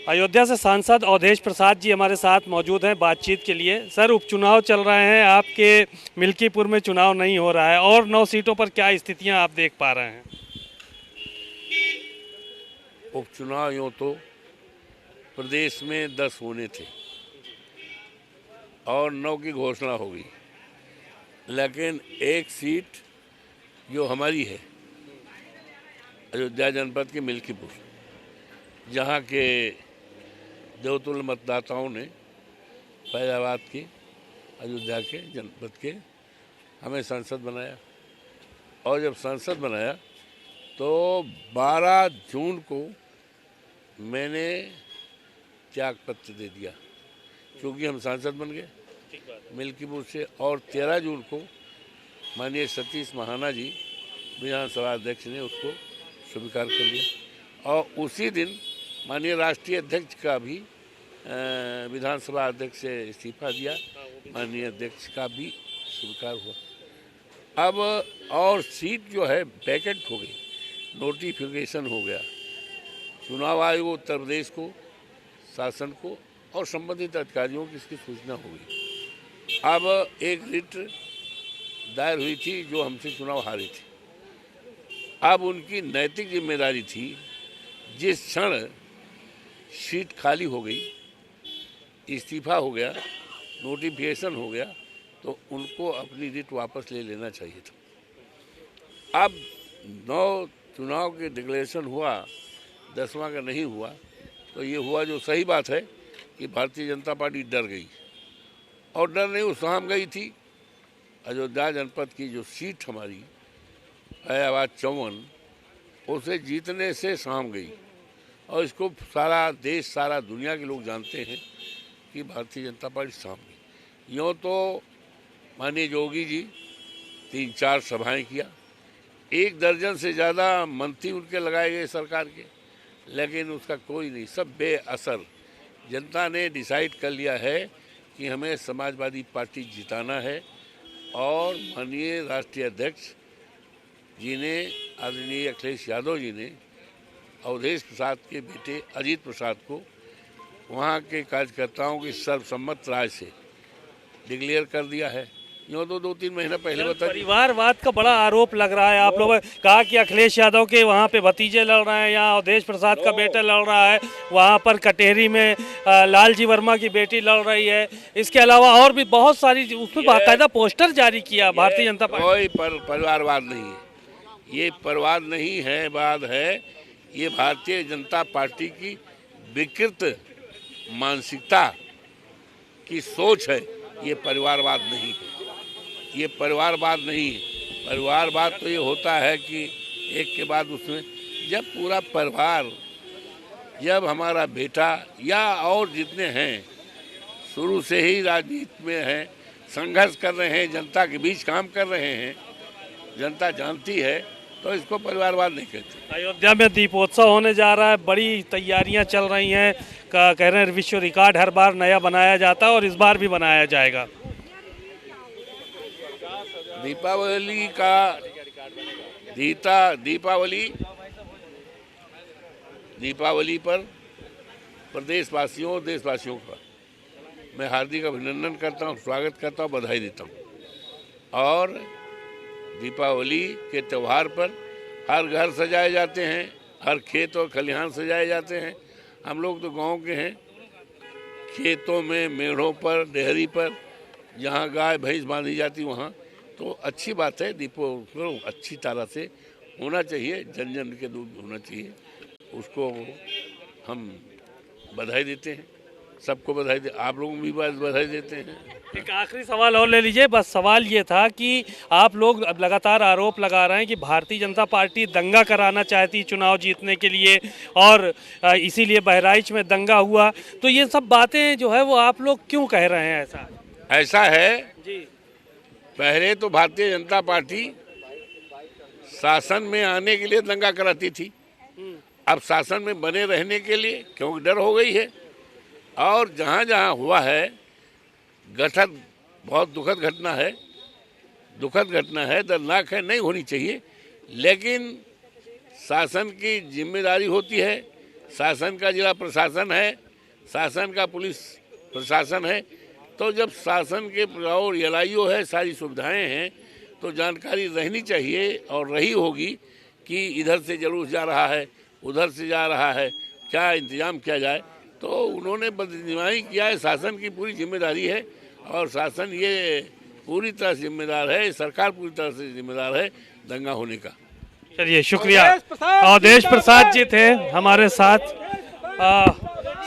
अयोध्या से सांसद अवधेश प्रसाद जी हमारे साथ मौजूद हैं बातचीत के लिए। सर, उपचुनाव चल रहे हैं, आपके मिल्कीपुर में चुनाव नहीं हो रहा है और 9 सीटों पर क्या स्थितियां आप देख पा रहे हैं? उपचुनाव यूँ तो प्रदेश में 10 होने थे और 9 की घोषणा हो गई, लेकिन एक सीट जो हमारी है अयोध्या जनपद के मिल्कीपुर, जहाँ के देवतुल्य मतदाताओं ने फैजाबाद की अयोध्या के जनपद के हमें सांसद बनाया। और जब सांसद बनाया तो 12 जून को मैंने त्याग पत्र दे दिया, क्योंकि हम सांसद बन गए मिल्कीपुर से। और 13 जून को माननीय सतीश महाना जी विधानसभा अध्यक्ष ने उसको स्वीकार कर लिया और उसी दिन माननीय राष्ट्रीय अध्यक्ष का भी विधानसभा अध्यक्ष से इस्तीफा दिया, माननीय अध्यक्ष का भी स्वीकार हुआ। अब और सीट जो है वैकेंट हो गई, नोटिफिकेशन हो गया। चुनाव आयोग उत्तर प्रदेश को, शासन को और संबंधित अधिकारियों की इसकी सूचना हो गई। अब एक रिट दायर हुई थी जो हमसे चुनाव हारी थी। अब उनकी नैतिक जिम्मेदारी थी, जिस क्षण सीट खाली हो गई, इस्तीफा हो गया, नोटिफिकेशन हो गया, तो उनको अपनी रिट वापस ले लेना चाहिए था। अब 9 चुनाव के डिक्लेरेशन हुआ, 10वां का नहीं हुआ, तो ये हुआ जो सही बात है कि भारतीय जनता पार्टी डर गई। और डर नहीं, उसम गई थी। अयोध्या जनपद की जो सीट हमारी फैजाबाद 54, उसे जीतने से साम गई। और इसको सारा देश, सारा दुनिया के लोग जानते हैं कि भारतीय जनता पार्टी साम गई। यूँ तो माननीय योगी जी 3-4 सभाएं किया, 1 दर्जन से ज़्यादा मंत्री उनके लगाए गए सरकार के, लेकिन उसका कोई नहीं, सब बेअसर। जनता ने डिसाइड कर लिया है कि हमें समाजवादी पार्टी जिताना है। और माननीय राष्ट्रीय अध्यक्ष जी ने, आदरणीय अखिलेश यादव जी ने अवधेश प्रसाद के बेटे अजीत प्रसाद को वहाँ के कार्यकर्ताओं की सर्वसम्मत राय से डिक्लेयर कर दिया है। यूँ तो 2-3 महीना पहले बता। परिवारवाद का बड़ा आरोप लग रहा है। आप लोगों ने कहा कि अखिलेश यादव के वहाँ पे भतीजे लड़ रहे हैं, यहाँ अवधेश प्रसाद का बेटा लड़ रहा है, वहाँ पर कटेहरी में लालजी वर्मा की बेटी लड़ रही है। इसके अलावा और भी बहुत सारी, उसमें बाकायदा पोस्टर जारी किया भारतीय जनता पार्टी। कोई परिवारवाद नहीं है, ये परिवार नहीं है, बात है ये भारतीय जनता पार्टी की विकृत मानसिकता की सोच है। ये परिवारवाद नहीं है, ये परिवारवाद नहीं है। परिवारवाद तो ये होता है कि एक के बाद उसमें जब पूरा परिवार, जब हमारा बेटा या और जितने हैं शुरू से ही राजनीति में हैं, संघर्ष कर रहे हैं, जनता के बीच काम कर रहे हैं, जनता जानती है, तो इसको परिवारवाद नहीं कहते। अयोध्या में दीपोत्सव होने जा रहा है, बड़ी तैयारियां चल रही हैं। कह रहे हैं विश्व रिकॉर्ड हर बार नया बनाया जाता है और इस बार भी बनाया जाएगा। दीपावली पर प्रदेशवासियों, देशवासियों का मैं हार्दिक अभिनंदन करता हूँ, स्वागत करता हूँ, बधाई देता हूँ। और दीपावली के त्यौहार पर हर घर सजाए जाते हैं, हर खेत और खलिहान सजाए जाते हैं। हम लोग तो गांव के हैं, खेतों में, मेढ़ों पर, डेहरी पर, जहाँ गाय भैंस बांधी जाती वहाँ, तो अच्छी बात है। दीपोत्सव अच्छी तरह से होना चाहिए, जन जन के दूध होना चाहिए, उसको हम बधाई देते हैं, सबको बधाई दे, आप लोगों को भी बधाई देते हैं। एक आखिरी सवाल और ले लीजिए। बस सवाल ये था कि आप लोग अब लगातार आरोप लगा रहे हैं कि भारतीय जनता पार्टी दंगा कराना चाहती चुनाव जीतने के लिए और इसीलिए बहराइच में दंगा हुआ। तो ये सब बातें जो है वो आप लोग क्यों कह रहे हैं? ऐसा है जी, पहले तो भारतीय जनता पार्टी शासन में आने के लिए दंगा कराती थी, अब शासन में बने रहने के लिए, क्योंकि डर हो गई है। और जहाँ जहाँ हुआ है गठन, बहुत दुखद घटना है, दर्दनाक है, नहीं होनी चाहिए, लेकिन शासन की जिम्मेदारी होती है शासन का जिला प्रशासन है, शासन का पुलिस प्रशासन है। तो जब शासन के और एलआईओ है, सारी सुविधाएं हैं, तो जानकारी रहनी चाहिए और रही होगी कि इधर से जुलूस जा रहा है, उधर से जा रहा है, क्या इंतजाम किया जाए। तो उन्होंने बदनिमाही किया है। शासन की पूरी जिम्मेदारी है और शासन ये पूरी तरह से जिम्मेदार है, सरकार पूरी तरह से जिम्मेदार है दंगा होने का। चलिए शुक्रिया। अवधेश प्रसाद जी थे हमारे साथ,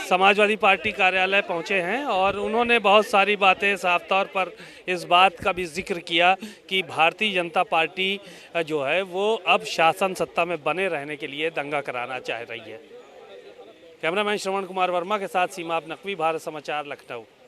समाजवादी पार्टी कार्यालय पहुंचे हैं और उन्होंने बहुत सारी बातें साफ तौर पर इस बात का भी जिक्र किया कि भारतीय जनता पार्टी जो है वो अब शासन सत्ता में बने रहने के लिए दंगा कराना चाह रही है। कैमरामैन श्रवण कुमार वर्मा के साथ सीमा नकवी, भारत समाचार, लखनऊ।